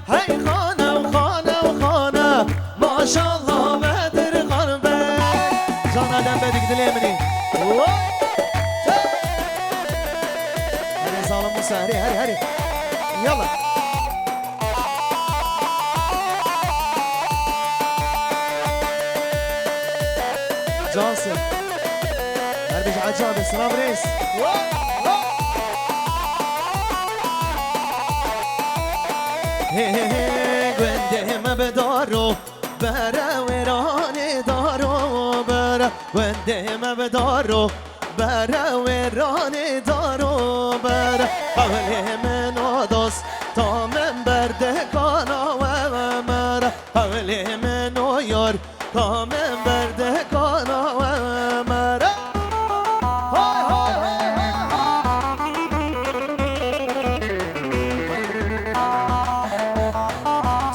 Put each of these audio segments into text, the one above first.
Hey خانه و خانه و خانه ماشالله بدر قلبه جان آدم بدک دلی منی هری ظالم موسى هری هری هری يلا جانسون هربج عجاب السلام ريس هي هي هي گنده ما بدارو برا ورانه دارو برا گنده ما بدارو برا ورانه دارو برا حوله من و دوست تا من برده کانا و مرا حوله من و یار تا من برده کانا و مرا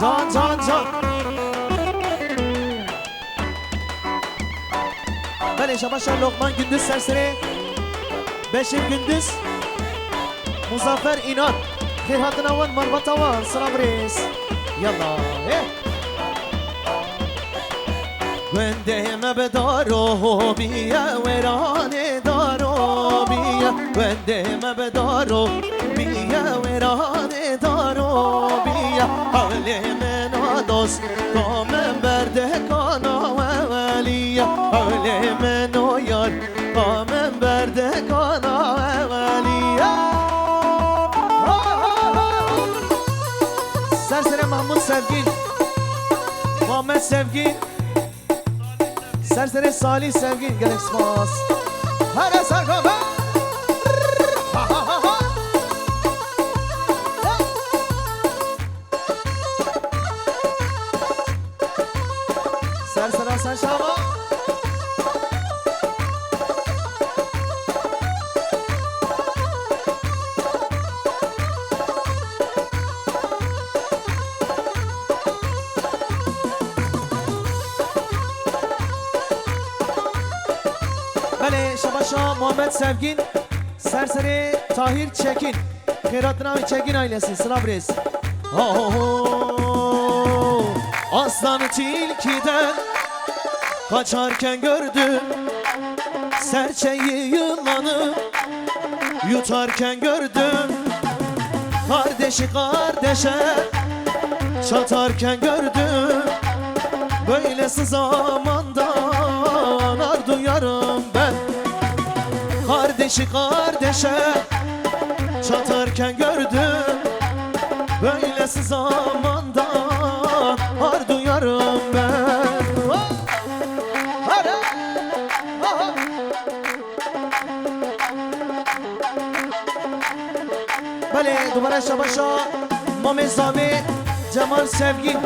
جان جان جان بله شباشا لقمان gündüz serseri Beşir gündüz Muzaffer İnan Kırhatın avan marbat avan Selam reis Yalla Wende me bedaro biya verane daro biya Wende me bedaro biya verane daro biya Havle men ados kamen berde kana ve veliya Havle men o yar kamen berde kana ve veliya Sersere Mahmut Sevgin Muhammed Sevgin Serseri Salih Sevgin gerek spas Hara sargama Serseri Sarşama Şabaşa Muhammed Sevgin Serseri Tahir Çekin Kıratnavi Çekin ailesi Sınav reis Aslanı tilkiden kaçarken gördüm Serçeyi yılanı yutarken gördüm Kardeşi kardeşe çatarken gördüm Böylesi zamandan ar duyarım ben Kardeşi kardeşe çatarken gördüm Böylesi zamandan har duyarım ben Bale duvara şabaşa Mamezami Cemal Sevgin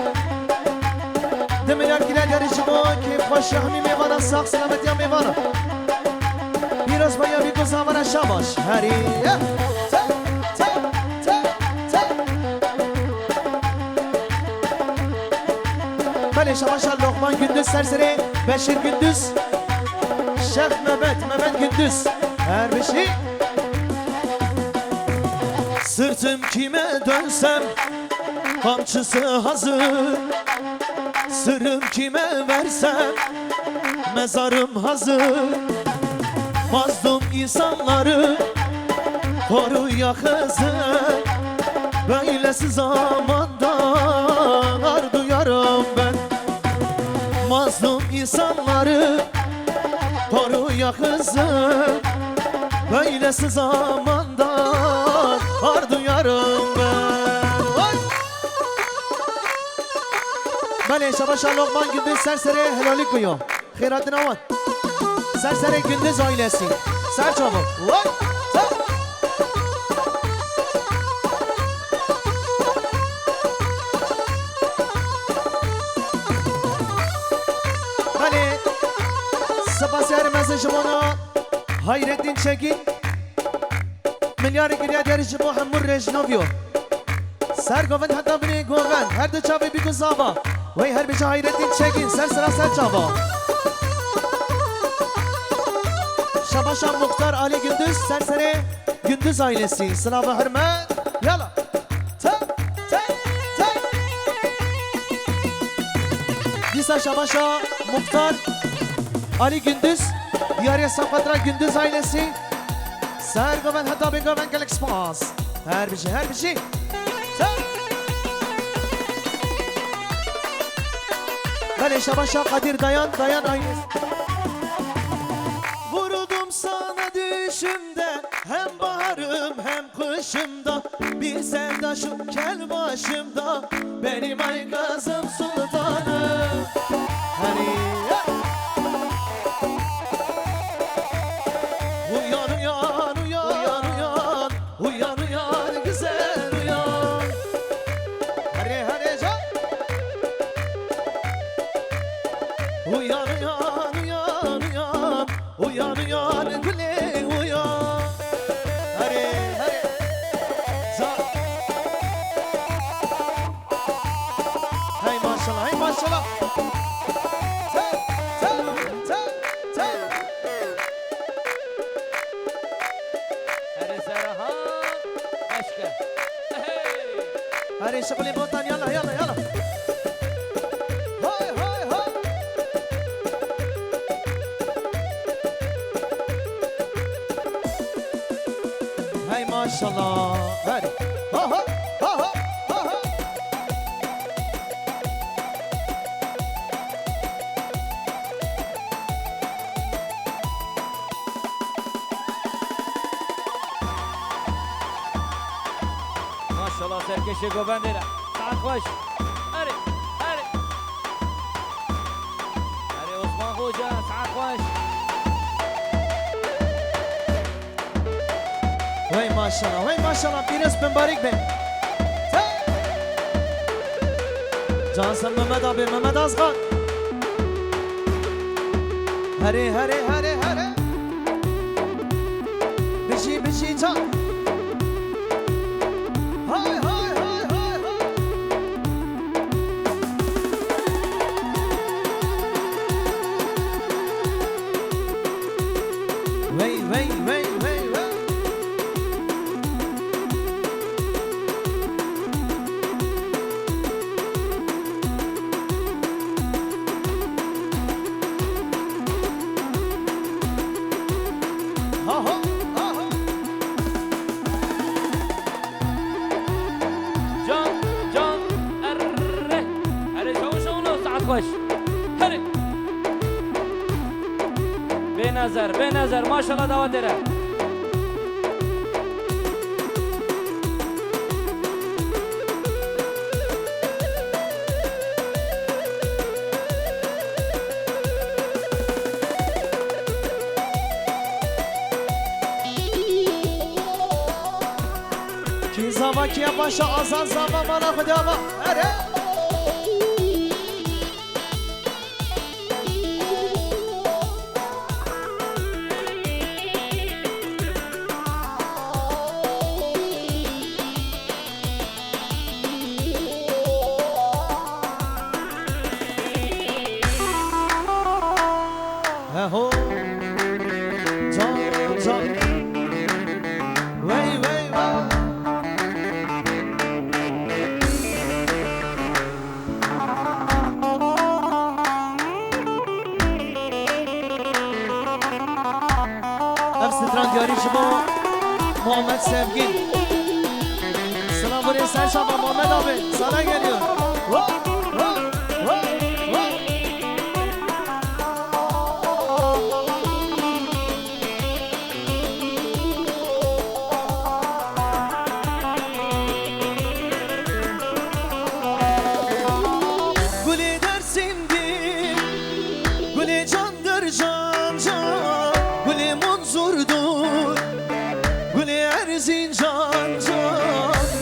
Demirer girer yarıcı bu Keyif başı hami meyvana sağ selamet ya meyvana Biraz bayağı bir kuzamana şabaş Heri Bale şabaşa Lokman Gündüz Serseri Beşir Gündüz Şef Mehmet Gündüz Her bir şey Sırtım kime dönsem kamçısı hazır Sırrım kime versem mezarım hazır Mazlum insanları koru ya kızım Böylesi zamandan ar duyarım ben Mazlum insanları koru ya kızım Böylesi zamandan ar duyarım ben Bale şabaşa Lokman Gündüz Serseri helalik kuyu Khairatın avan Serseri Gündüz ailesi Ser çabuk Bale Sapasyer mesajı bana Hayrettin Çekin Milyarı giriye derişi bu hamur rejnavyo Ser goven hatta bini goven Her de çavi bir kuzaba Vay her bir şey Hayrettin Çekin Ser sıra ser çaba Şabaşan Muhtar Ali Gündüz Serseri Gündüz ailesi Sınavı hürmet Yala Disa Şabaşa, Muhtar, Ali Gündüz, Diyarya Sapatra Gündüz ailesi, Ser Goven hatta ben Goven Galaxy Pass. Her bir şey. Böyle Şabaşa Kadir Dayan ailesi. Vuruldum sana düşümde, hem baharım hem kışımda. Bir sevda şu kel başımda, benim ay kızım sultanım. Hani uyan güzel uyan. Hadi can. Uyan güle uyan. Hadi can. Hay maşallah. Hadi şöyle botan yalla. Hay. Hay maşallah. Hadi. Ha. Maşallah serkeşe Goven'lere. Saat hoş. Hadi. Hadi Osman Hoca, saat hoş. Vay maşallah. Biraz mübarek be. Cansın Mehmet abi, Mehmet Azgan. Hadi. Bir şey can. Hay. Vay. Can. Erre. Hadi şovunu saat hoş. Hadi. Benazar. Maşallah davet eder. Ki zavakiye başa azan zaman bana kudama. Hadi. Ho. Can. Vay. Efsitran diyarı Cibo Muhammed Sevgin. Selam buraya sen Şaban Muhammed abi. Sana geliyor. Gülü dersimdir, gülü candır can. Gülü munzurdur, gülü Erzincan.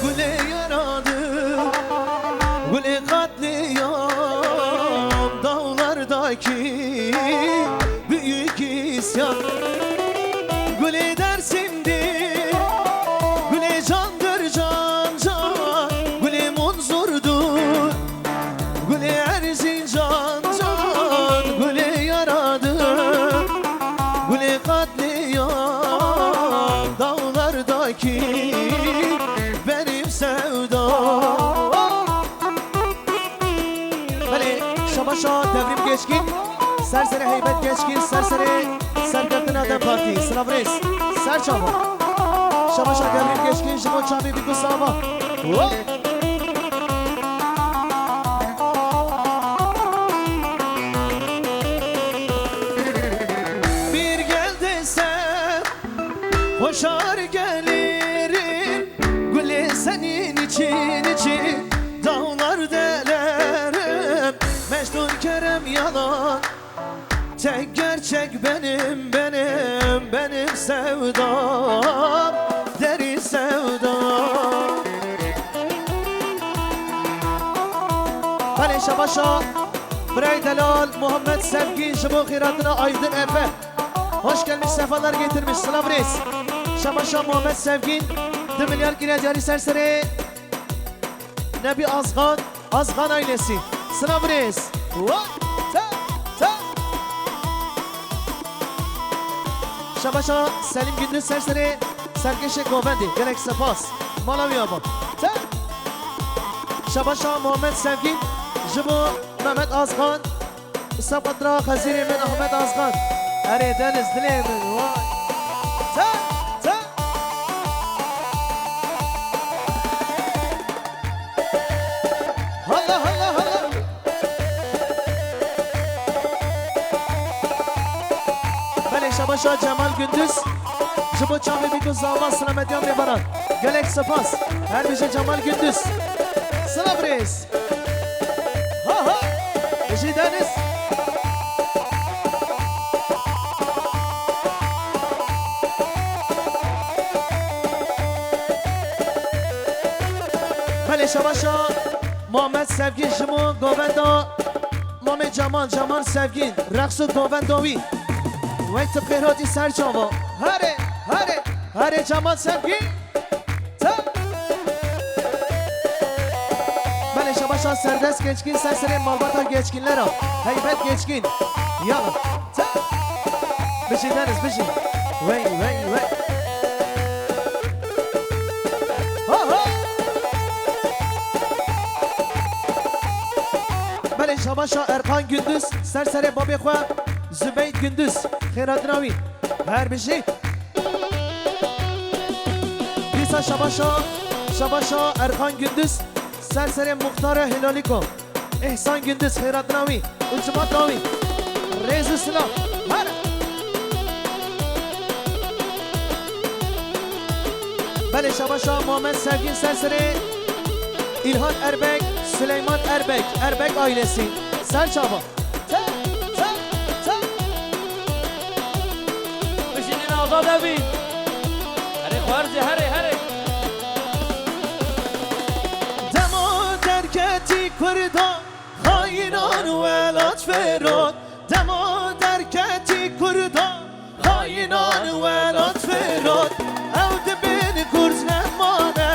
Gülü yaradır, gülü katliam. Dağlardaki büyük isyan. Gülü dersimdir, gülü candır can. Gülü munzurdur, gülü Erzincan. Gülü yaradır, gülü katliam. Dağlardaki benim sevdam. شباشا تبریم گشکین سرسر حیبت گشکین سرسر سرکردن آدم پارتی سلابریس سر چاوا شباشا تبریم گشکین شما چامی بیگو ساوا bir gel desem hoşar gelirim Gülü senin için dağlar delerim Mecnun Kerem yalan tek gerçek benim sevdam derin sevdam Bale şabaşa Bray Delal Muhammed Sevgi Şıbu Khiratına Aydın Efe hoş gelmiş sefalar getirmiş Sılam Reis Şabaşa Muhammed Sevgi 2 milyar Girecari Serseri Nebi Azgan ailesi Sılam Reis Şabaşa Selim Gündüz Serseri Serkeşe Govendi Gerek Sepas Malawi Abad Şabaşa Muhammed Sevgi Jibo Mehmet Azgan Sabatra Haziri min Ahmet Azgan Ere Deniz Dilemin Vay Hala Bele Şabaşa Cemal Gündüz Jibo Çami Bikuz Zalman Sınamedyam Lebaran Gelek Sepas Her bir şey Cemal Gündüz Sınav Reis Eşi Deniz Bele Şabaşa Muhammed Sevgin Jimu Govenda Mame Cemal Sevgin Raksu Govendavi Ve tıpkı Rodi Sercava Hare Cemal Sevgin Bele Şabaşa Serdes Geçkin Serseri Malbata Geçkinler al Heybet Geçkin Yalan Bişi Deniz Bişi Vey Bele Şabaşa Erkan Gündüz Serseri Babekwa Zübeyt Gündüz Khiradravi Her bir şey Bisa Şabaşa Erkan Gündüz Serseri Muhtarı Hilaliko İhsan Gündüz Khiradravi Ultimat Davi Rezu Sıla Bele Şabaşa Muhammed Sevgin Serseri İlhan Erbek Süleyman Erbek ailesi Serçaba بشینین آزاد بین هره خوارزی هره Demo derketi kurda Hainan velat ferod Demo derketi kurda Hainan velat ferod Evde beni kurz nemane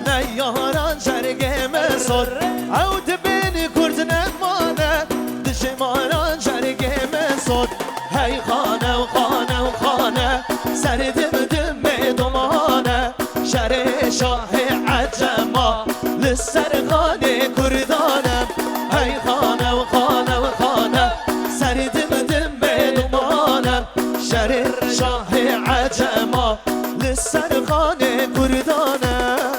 Ne yaran jerge mesor Evde beni kurz nemane Dişimaran jerge mesor Hey khane Serdim dümme dumane Şere şahi acema Lissergane kurdanem Hey khane Serdim dümme dumane Şere şahi acema Lissergane kurdanem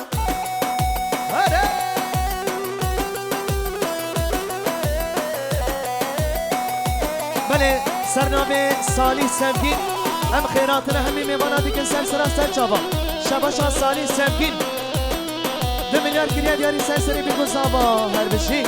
Bale Sername Salih Sevgin Hem kheyratına hem imana dikin sersera serçava Şabaşa Salih Sevgin 2 milyar kiriyat yari serseri bir kuzaba Her bir şey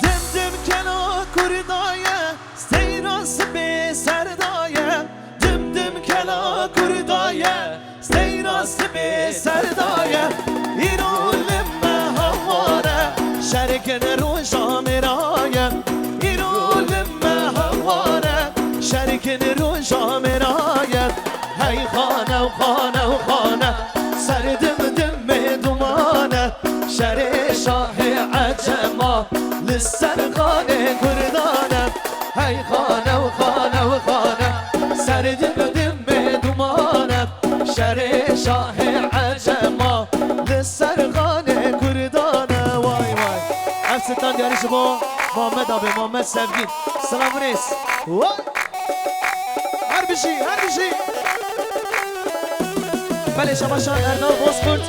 Dimdim kela kurdaya Steyrası be serdaya Dimdim kela kurdaya Steyrası be serdaya İrulim havara Şerken roşa meraya İrulim havara Şerken roşa meraya Hey khane Serdim dümme dumane Şere şahi acema Lissergane kurdane هی خانه و خانه و خانه سر دلم به دومانه شر شاه عجما لسر خانه کردانه وای وای افستان دیاریش با محمد آبی محمد سفگین سلام ریس وای هر بشی بله شماشان اردال بازخورد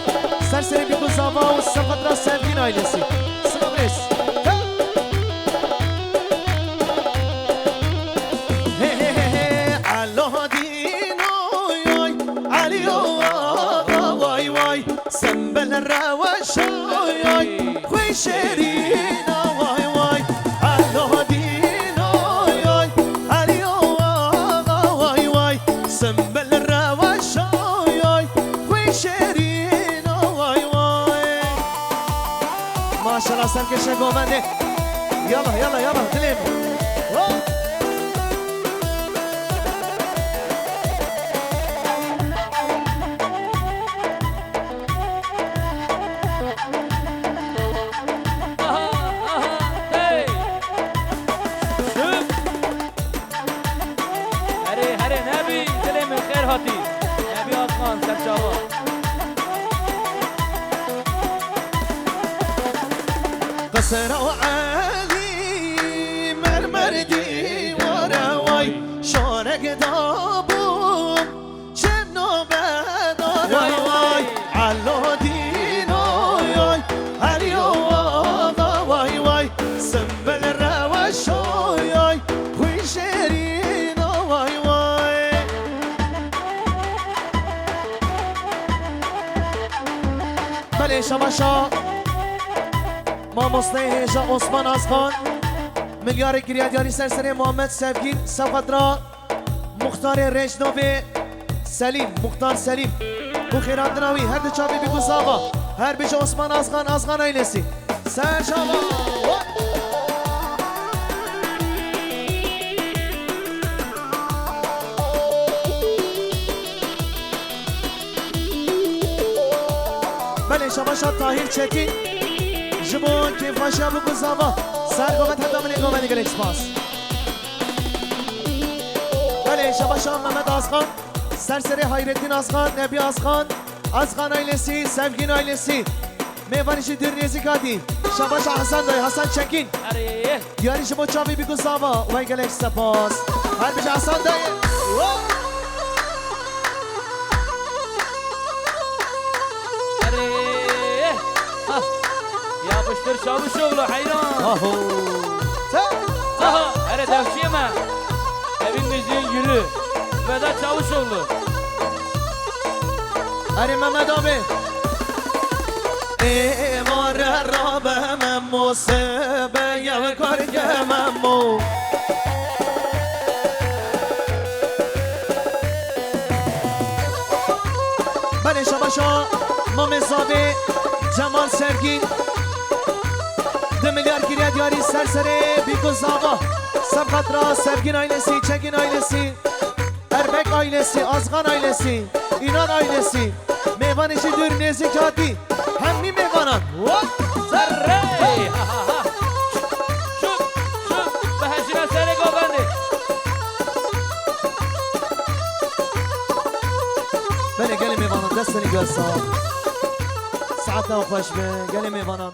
سرسری بیگو زاوا و سفت را سفگین آیلسی سلام ریس سنبل الروش خوي شيرين واي واي على دينا واي عليو واي واي سنبل الروش خوي شيرين واي واي ما شاء الله سركش قومني يلا يلا يلا تلم نبی آسمان سرچاوا قصر علی مرمر دیواره وای شارق دابوم چنو بداره وای علو دینو وای علی آقا وای وای سنبل روش وای خوی شیرین وای وای بله شماشا ما مصنع هجا عثمان ازخان ملیار گریادیاری سرسری محمد سفگین سفدرا مختار رجنوی سلیم مختار سلیم bu خیراندناوی هر دو چاوی بگو زاغا هر بیش عثمان ازخان ایلسی سرشاوا بله شماشا طاهر چتین جبون که فاشا بگو زاوا سر گومت حتی من گومت دیگر اکسپاس بله شباشا محمد ازخان سرسری حیرالدین ازخان نبی ازخان ailesi Sevgin ailesi میوانیشی درنیزی کادی شباشا حسن دای حسن چکین دیاریش با چاوی بگو زاوا وی گلک سپاس هر بیش حسن دای yapıştır Çavuşoğlu hayran. Hele devşiyeme. Evin müziğin gülü. Vedat Çavuşoğlu. Hadi Mehmet abi. Emar Rabbe memmo sebe yav karge memmo. Bale şabaşa Mehmet abi Cemal Sevgin 2 milyar giriye diyari serseri Biko Zava Sabkatra Sevgin ailesi Çekin ailesi Erbek ailesi Azgan ailesi İnan ailesi Meyvan işi dür nezik hadi Hemmi meyvanan Zerrey Şut Behecine seni gobendi Beni gelin meyvanan destini göz sağ Saatler hoş be gelin meyvanan